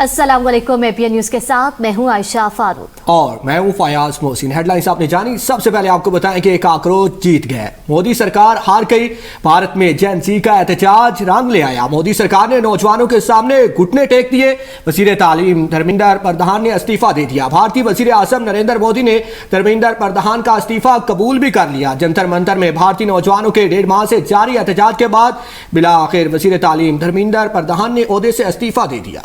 अस्सलाम वालेकुम। APN news के साथ मैं हूं आयशा फारूक और मैं हूं फयाज मोहसिन। हेडलाइंस आपने जानी। सबसे पहले आपको बताएं कि काकरोच जीत गए, मोदी सरकार हार गई। भारत में जेन ज़ी का एहतजाज रंग ले आया। मोदी सरकार ने नौजवानों के सामने घुटने टेक दिए। वजीर तालीम धर्मेंद्र प्रधान ने इस्तीफा दे दिया। भारतीय वजीर आजम नरेंद्र मोदी ने धर्मेंद्र प्रधान का इस्तीफा कबूल भी कर लिया। जंतर मंतर में भारतीय नौजवानों के 1.5 माह से जारी एहतजाज के बाद बिला आखिर वजीर तालीम धर्मेंद्र प्रधान ने ओहदे से इस्तीफा दे दिया।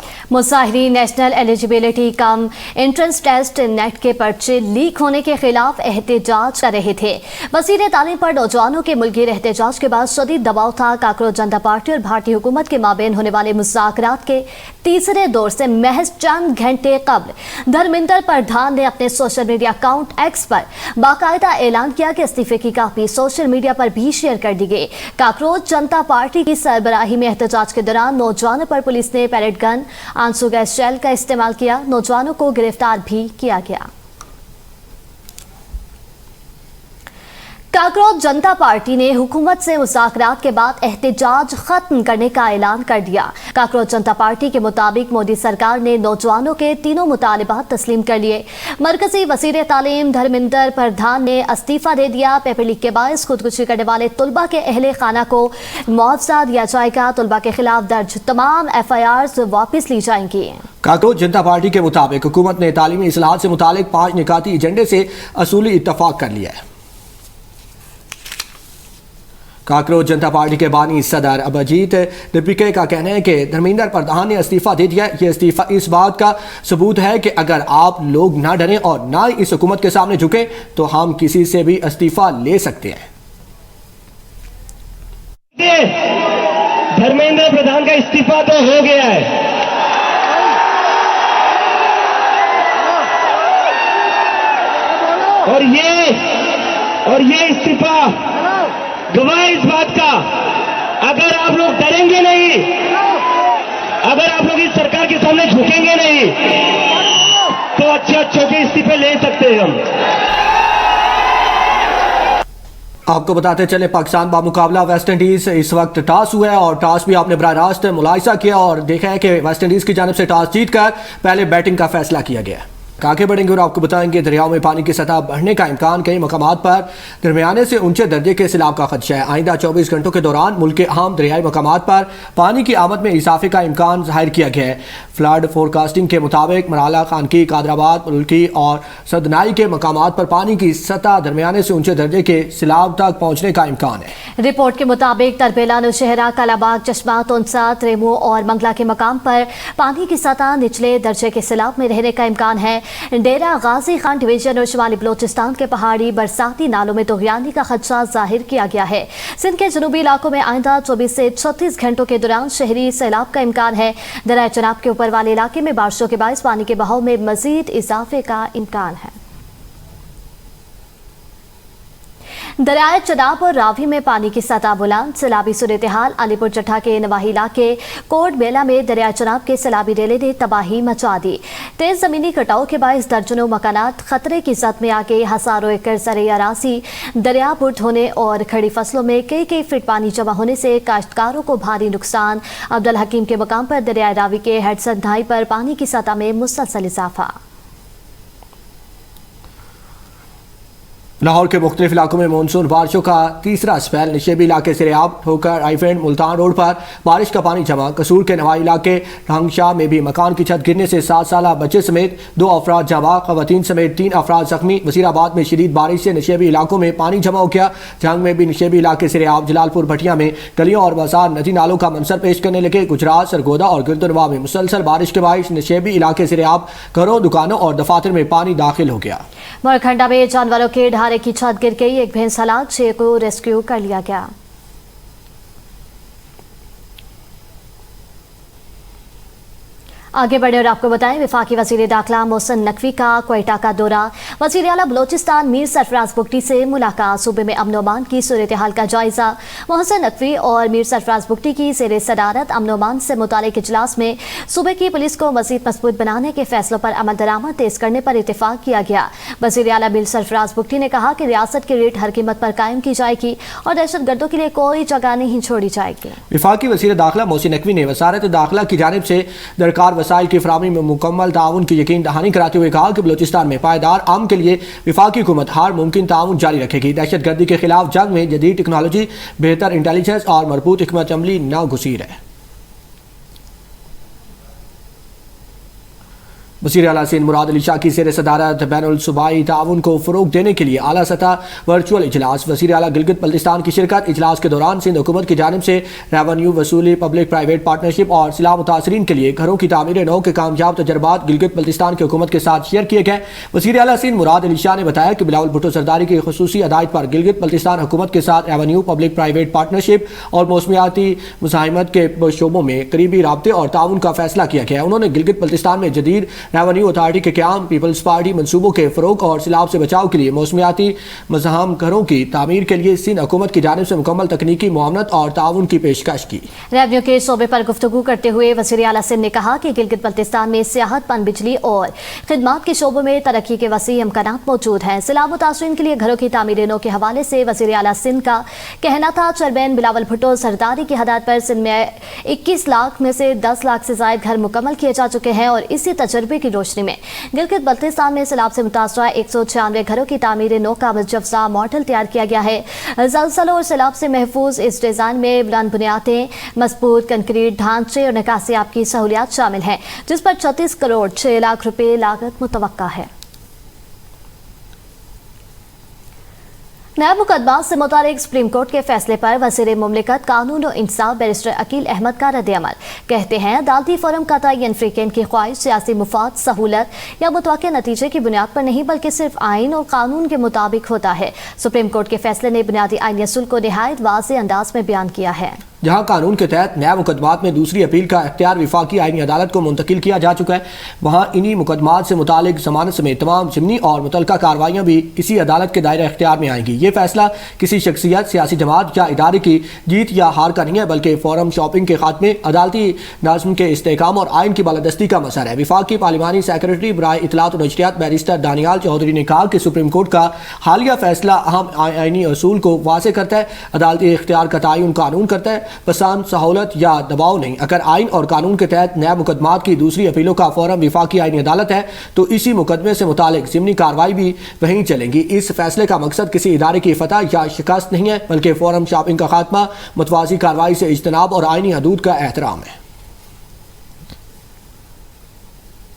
National Eligibility cum Entrance Test NET के पर्चे लीक होने के खिलाफ एहतजाज कर रहे थे। वज़ीर तालीम पर नौजवानों के मुल्की एहतजाज के बाद शदीद दबाव था। काकरोच जनता पार्टी और भारतीय हुकूमत के माबेन होने वाले मुज़ाकरात के तीसरे दौर से महज चंद घंटे कबल धर्मेंद्र प्रधान ने अपने सोशल मीडिया अकाउंट एक्स पर बाकायदा ऐलान किया कि इस्तीफे की कापी सोशल मीडिया पर भी शेयर कर दी गई। काकरोच जनता पार्टी की सरबराही में एहतजाज के दौरान नौजवानों पर पुलिस ने पैलेट गन, आंसू गैस शेल का इस्तेमाल किया। नौजवानों को गिरफ्तार भी किया गया। काकरोच जनता पार्टी ने हुकूमत से मुज़ाकरात के बाद एहतजाज खत्म करने का ऐलान कर दिया। काकरोच जनता पार्टी के मुताबिक मोदी सरकार ने नौजवानों के तीनों मुतालिबात तस्लीम कर लिए। मरकजी वज़ीर तालीम धर्मेंद्र प्रधान ने इस्तीफा दे दिया। पेपर लीक के बायस खुदकुशी करने वाले तुलबा के अहले खाना को मुआवजा दिया जाएगा। तुलबा के खिलाफ दर्ज तमाम FIRs वापस ली जाएंगी। काकरोच जनता पार्टी के मुताबिक हुकूमत ने तालीमी इस्लाहात से मुतालिक 5 निकाती एजेंडे से असूली इत्तफाक कर लिया है। काकरोच जनता पार्टी के बानी सदर अभिजीत दीपिके का कहना है कि धर्मेंद्र प्रधान ने इस्तीफा दे दिया। ये इस्तीफा इस बात का सबूत है कि अगर आप लोग ना डरें और ना इस हुकूमत के सामने झुकें तो हम किसी से भी इस्तीफा ले सकते हैं। धर्मेंद्र प्रधान का इस्तीफा तो हो गया है, और ये इस्तीफा गवाह इस बात का, अगर आप लोग डरेंगे नहीं, अगर आप लोग इस सरकार के सामने झुकेंगे नहीं तो अच्छे के इस्तीफे ले सकते हैं हम। आपको बताते चले पाकिस्तान बामुकाबला वेस्ट इंडीज इस वक्त टॉस हुआ है और टॉस भी आपने बराह रास्त मुलाहिजा किया और देखा है कि वेस्ट इंडीज की जानिब से टॉस जीतकर पहले बैटिंग का फैसला किया गया। आगे बढ़ेंगे और आपको बताएंगे दरियाओं में पानी की सतह बढ़ने का इम्कान। कई मकामात पर दरमियाने से ऊंचे दर्जे के सैलाब का खदशा है। आइंदा 24 घंटों के दौरान मुल्क के अहम दरियाई मकामात पर पानी की आमद में इजाफे का इम्कान जाहिर किया गया है। फ्लड फोरकास्टिंग के मुताबिक मराला, खानकी, कादराबाद, मुल्की और सदनाई के मकामात पर पानी की सतह दरमियाने से ऊंचे दर्जे के सैलाब तक पहुँचने का इम्कान है। रिपोर्ट के मुताबिक तरबेला, नौशहरा, कालाबाग, चश्मा, तोनसा, त्रेमो और मंगला के मकाम पर पानी की सतह निचले दर्जे के सैलाब में रहने का इम्कान है। डेरा गाजी खान डिवीजन और शुमाली बलोचिस्तान के पहाड़ी बरसाती नालों में तोगयानी का खदशा जाहिर किया गया है। सिंध के जनूबी इलाकों में आइंदा 24 से 36 घंटों के दौरान शहरी सैलाब का इम्कान है। दरिया चनाब के ऊपर वाले इलाके में बारिशों के बायस पानी के बहाव में मजीद इजाफे का इम्कान है। दरियाए चनाब और रावी में पानी की सतह बुलंद। सैलाबी सूरत हाल। अलीपुर चट्टा के नवाही इलाके कोट बेला में दरिया चनाब के सैलाबी रेले ने तबाही मचा दी। तेज जमीनी कटाव के बायस दर्जनों मकानात खतरे की जद में आके हजारों एकड़ ज़राई अराज़ी दरिया बुर्द होने और खड़ी फसलों में कई फीट पानी जमा होने से काश्तकारों को भारी नुकसान। अब्दुल हकीम के मकाम पर दरिया रावी के हेडसन ढाई पर पानी की सतह में मुसलसल इजाफा। लाहौर के मुख्तलिफ इलाकों में मानसून बारिशों का तीसरा स्पेल। निशेबी इलाके से रियाब होकर आईफेंड मुल्तान रोड पर बारिश का पानी जमा। कसूर के नवाई इलाके ढांगशाह में भी मकान की छत गिरने से 7 साला बच्चे समेत 2 अफराद जमा, खवातीन समेत 3 अफराद जख्मी। वजीराबाद में शदीद बारिश से निशेबी इलाकों में पानी जमा हो गया। जंग में भी निशेबी इलाके से रियाब, जलालपुर, भटिया में गलियों और बाजार नदी नालों का मंजर पेश करने लगे। गुजरात, सरगोदा और गिरदुनवा में मुसलसल बारिश के बायस निशेबी इलाके से रियाब घरों, दुकानों और दफातर में पानी दाखिल हो गया। मोरखंडा में जानवरों के ढारे की छत गिर गई। एक भैंस हलाक, 6 को रेस्क्यू कर लिया गया। आगे बढ़े और आपको बताएं वफाकी वज़ीर दाखिला मोहसिन नकवी का क्वेटा का दौरा। वज़ीर आला बलोचिस्तान मीर सरफराज बुगटी से मुलाकात। सूबे में अमन अमान की सूरत हाल का जायजा। मोहसिन नकवी और मीर सरफराज बुगटी की ज़ेरे सदारत अमन अमान से मुतालिक इजलास में सूबे की पुलिस को मज़ीद मजबूत बनाने के फैसलों पर अमल दरामद तेज करने पर इत्तेफाक किया गया। वज़ीर आला मीर सरफराज बुगटी ने कहा कि रियासत की रेट हर कीमत पर कायम की जाएगी और दहशत गर्दों के लिए कोई जगह नहीं छोड़ी जाएगी। वफाकी वज़ीर दाखिला मोहसिन नकवी ने वज़ारत दाखिला की जानिब से दरकार वसाइल की फराहमी में मुकम्मल ताउन की यकीन दहानी कराते हुए कहा कि बलूचिस्तान में पायदार अमन के लिए वफाकी हुकूमत हर मुमकिन ताउन जारी रखेगी। दहशत गर्दी के खिलाफ जंग में जदीद टेक्नोलॉजी, बेहतर इंटेलिजेंस और मजबूत हिकमत अमली नागुज़ीर है। वज़ीर आला सिंध मुराद अली शाह की ज़ेर सदारत बैनुल सूबाई ताउन को फ़रोग़ देने के लिए आला सतह वर्चुअल इजलास। वज़ीर आला गिलगित बल्तिस्तान की शिरकत। इजलास के दौरान सिंध हुकूमत की जानिब से रेवेन्यू वसूली, पब्लिक प्राइवेट पार्टनरशिप और सिलाह मुतासरीन के लिए घरों की तामीर नौ के कामयाब तजर्बात गिलगित बल्तिस्तान की हुकूमत के साथ शेयर किए गए। वज़ीर आला सिंध मुराद अली शाह ने बताया कि बिलावल भुट्टो सरदारी की खुसूसी हदायत पर गिलगित बल्तिस्तान हुकूमत के साथ रेवेन्यू, पब्लिक प्राइवेट पार्टनरशिप और मौसमियाती मुज़ाहिमत के शोबों में करीबी राब्ते और ताउन का फैसला किया गया। उन्होंने गिलगित बल्तिस्तान में जदीद रेवेन्यू अथॉरिटी के क़याम, पीपल्स पार्टी मंसूबों के फ़रोग़ और सैलाब से बचाव के लिए मौसमियाती मज़ाहम घरों की तामीर के लिए सिंध हुकूमत की जानिब से मुकम्मल तकनीकी मुआवनत और ताउन की पेशकश की। रेवेन्यू के शोबे पर गुफ्तगू करते हुए वज़ीर आला सिंध ने कहा कि गिलगित बल्तिस्तान में सियाहत, पन बिजली और खिदमात के शोबों में तरक्की के वसी इम्कानात मौजूद हैं। सैलाब मुतासरीन के लिए घरों की तामीर के हवाले से वज़ीर आला सिंध का कहना था, चेयरमैन बिलावल भुट्टो सरदारी की हदायत पर सिंध में 21 लाख में से 10 लाख से ज़ायद घर मुकम्मल किए जा चुके हैं और इसी तजर्बे की रोशनी में गिलगित बल्तिस्तान में सैलाब से मुतासरा 196 घरों की तामीर नौ का मुजव्वज़ा मॉडल तैयार किया गया है। ज़लज़लों और सैलाब से महफूज इस डिज़ाइन में बुलंद बुनियादें, मजबूत कंक्रीट ढांचे और निकासियाब की सहूलियात शामिल हैं, जिस पर 36 करोड़ 6 लाख रुपए लागत मुतवक्का है। नायब मुकदमा से मुतालिक सुप्रीम कोर्ट के फैसले पर वज़ीर मुमलिकत कानून और इंसाफ बैरिस्टर अकील अहमद का रद्द-ए-अमल। कहते हैं, अदालती फोरम कतई अनफ्रीकेंट की ख्वाहिश, सियासी मुफाद, सहूलत या मुतवक्किल नतीजे की बुनियाद पर नहीं बल्कि सिर्फ आइन और कानून के मुताबिक होता है। सुप्रीम कोर्ट के फैसले ने बुनियादी आइनी असूल को निहायत वाज़ेह अंदाज में बयान किया है। जहां कानून के तहत न्याय मुकदमात में दूसरी अपील का इख्तियार विफाकी आईनी अदालत को मुंतकिल किया जा चुका है, वहां इन्हीं मुकदमात से मुतालिक जमानत समेत तमाम ज़िमनी और मुतलका कार्रवाइयाँ भी इसी अदालत के दायरे इख्तियार में आएंगी। ये फैसला किसी शख्सियत, सियासी जमात या इदारे की जीत या हार का नहीं है, बल्कि फोरम शॉपिंग के खात्मे, अदालती नाज़्म के इस्तेहकाम और आइन की बालादस्ती का मसला है। विफाकी पार्लिमानी सेक्रेटरी बराए इत्तलात और नशरियात बैरिस्टर दानियाल चौधरी ने कहा कि सुप्रीम कोर्ट का हालिया फैसला अहम आइनी असूल को वाज़ेह करता है। अदालती इख्तियार का तयन कानून करता है, पसंद, सहूलत या दबाव नहीं। अगर आइन और कानून के तहत न्याय मुकदमात की दूसरी अपीलों का फोरम विफाकी आईनी अदालत है तो इसी मुकदमे से मुतालिक ज़िमनी कार्रवाई भी वहीं चलेंगी। इस फैसले का मकसद किसी इदारे की फतह या शिकस्त नहीं है, बल्कि फोरम शॉपिंग का खात्मा, मुतवाज़ी कार्रवाई से इज्तनाब और आईनी हदूद का एहतराम है।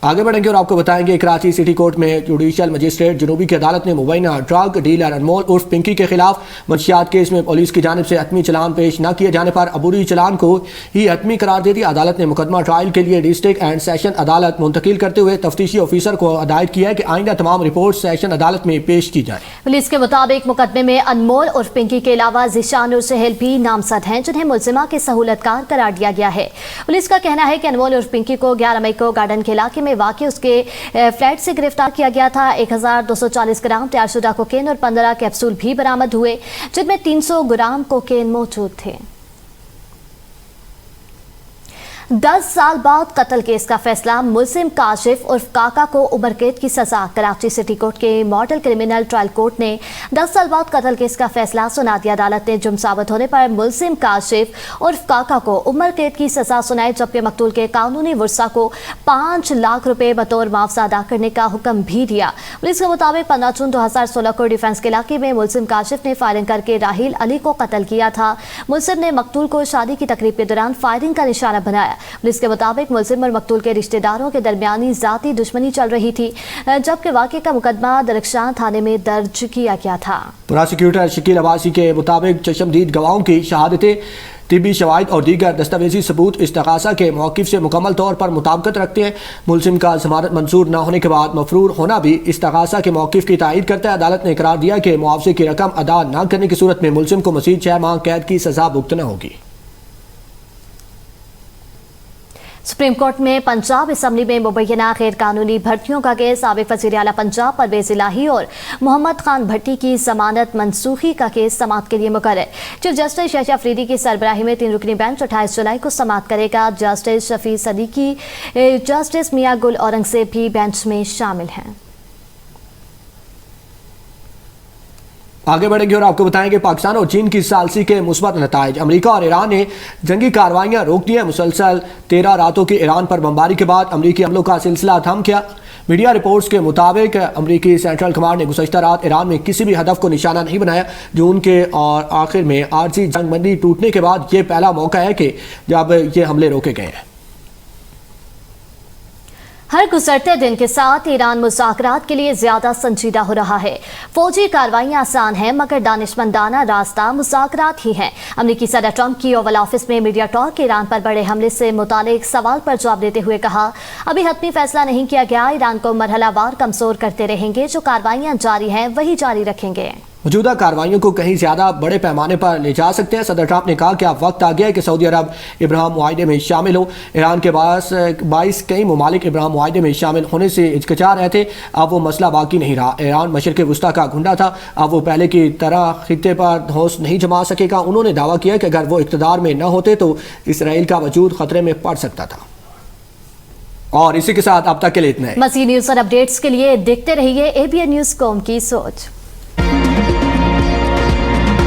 आगे बढ़ेंगे और आपको बताएंगे, कराची सिटी कोर्ट में जुडिशल मजिस्ट्रेट जनूबी की अदालत ने मुबैना ड्रग डीलर अनमोल उर्फ पिंकी के खिलाफ मंशियात केस में पुलिस की जानिब से हतमी चलान पेश न किए जाने पर अबूरी चलान को ही हतमी करार दे दिया। अदालत ने मुकदमा ट्रायल के लिए डिस्ट्रिक्ट एंड सेशन अदालत मुंतकिल करते हुए तफ्तीशी ऑफिसर को हदायत किया है कि आइंदा तमाम रिपोर्ट सेशन अदालत में पेश की जाए। पुलिस के मुताबिक मुकदमे में अनमोल उर्फ पिंकी के अलावा जिशान और सहल भी नामजद हैं, जिन्हें मुलजिमा के सहूलतकार करार दिया गया है। पुलिस का कहना है कि अनमोल उर्फ पिंकी को 11 मई को गार्डन के इलाके में वाक़ उसके फ्लैट से गिरफ्तार किया गया था। 1240 ग्राम तैयारशुदा कोकेन और 15 कैप्सूल भी बरामद हुए, जिनमें 300 ग्राम कोकेन मौजूद थे। 10 साल बाद कत्ल केस का फैसला, मुलजिम काशिफ उर्फ काका को उम्र कैद की सजा। कराची सिटी कोर्ट के मॉडल क्रिमिनल ट्रायल कोर्ट ने 10 साल बाद कत्ल केस का फैसला सुना दिया। अदालत ने जुर्म साबित होने पर मुलजिम काशिफ उर्फ काका को उम्र कैद की सजा सुनाई, जबकि मकतूल के कानूनी वर्सा को 5 लाख रुपए बतौर मुआवजा अदा करने का हुक्म भी दिया। पुलिस के मुताबिक 15 जून 2016 को डिफेंस के इलाके में मुलजिम काशिफ ने फायरिंग करके राहिल अली को कत्ल किया था। मुलजिम ने मकतूल को शादी की तकरीब के दौरान फायरिंग का निशाना बनाया। पुलिस के मुताबिक मुलजिम और मकतूल के रिश्तेदारों के दरमियानी जाती दुश्मनी चल रही थी, जबकि वाक़े का मुकदमा दरख्शां थाने में दर्ज किया गया था। प्रोसिक्यूटर शकील अब्बासी के मुताबिक चश्मदीद गवाहों की शहादतें, तिबी शवाहिद और दीगर दस्तावेजी सबूत इस तकाज़ा के मौक़िफ़ से मुकम्मल तौर पर मुताबिकत रखते हैं। मुलजिम का ज़मानत मंजूर न होने के बाद मफरूर होना भी इस तकाज़ा के मौक़िफ़ की तायीद करता है। अदालत ने करार दिया कि मुआवजे की रकम अदा न करने की सूरत में मुलजिम को मज़ीद 6 माह कैद की सज़ा भुगतना होगी। सुप्रीम कोर्ट में पंजाब असम्बली में मुबैना गैर कानूनी भर्तियों का केस, साबिक़ वज़ीर आला पंजाब परवेज़ इलाही और मोहम्मद खान भट्टी की ज़मानत मनसूखी का केस समाअत के लिए मुकर्रर। चीफ जस्टिस शहशाह अफरीदी की सरबराही में 3 रुकनी बेंच 28 जुलाई को समाअत करेगा। जस्टिस शफी सदीकी, जस्टिस मियां गुल औरंगज़ेब भी बेंच में शामिल हैं। आगे बढ़ेंगे और आपको बताएंगे पाकिस्तान और चीन की सालसी के मुस्बत नताइज। अमेरिका और ईरान ने जंगी कार्रवाइयां रोक दी हैं। मुसलसल 13 रातों की ईरान पर बमबारी के बाद अमेरिकी हमलों का सिलसिला थम गया। मीडिया रिपोर्ट्स के मुताबिक अमेरिकी सेंट्रल कमांड ने गुज़श्ता रात ईरान में किसी भी हदफ को निशाना नहीं बनाया। जून के और आखिर में आरजी जंगबंदी टूटने के बाद ये पहला मौका है कि जब ये हमले रोके गए हैं। हर गुजरते दिन के साथ ईरान मुज़ाकरात के लिए ज्यादा संजीदा हो रहा है। फौजी कार्रवाइयां आसान हैं मगर दानिशमंदाना रास्ता मुज़ाकरात ही हैं। अमेरिकी सदर ट्रंप की ओवल ऑफिस में मीडिया टॉक ईरान पर बड़े हमले से मुतालिक सवाल पर जवाब देते हुए कहा, अभी हतमी फैसला नहीं किया गया। ईरान को मरहलावार कमजोर करते रहेंगे। जो कार्रवाइयां जारी हैं वही जारी रखेंगे। मौजूदा कार्रवाइयों को कहीं ज्यादा बड़े पैमाने पर ले जा सकते हैं। सदर ट्रंप ने कहा कि अब वक्त आ गया है कि सऊदी अरब इब्राहिम मुआहिदे में शामिल हो। ईरान के पास 22 कई ममालिक इब्राहिम मुआहिदे में शामिल होने से हिचकिचा रहे थे। अब वो मसला बाकी नहीं रहा। ईरान मशरिक़ वुस्ता का गुंडा था, अब वो पहले की तरह खित्ते पर धौंस नहीं जमा सकेगा। उन्होंने दावा किया कि अगर वो इक़्तिदार में न होते तो इसराइल का वजूद खतरे में पड़ सकता था। और इसी के साथ अब तक के लिए इतना है। मज़ीद न्यूज़ और अपडेट्स के लिए देखते रहिए ABN न्यूज़ कॉम की सोच।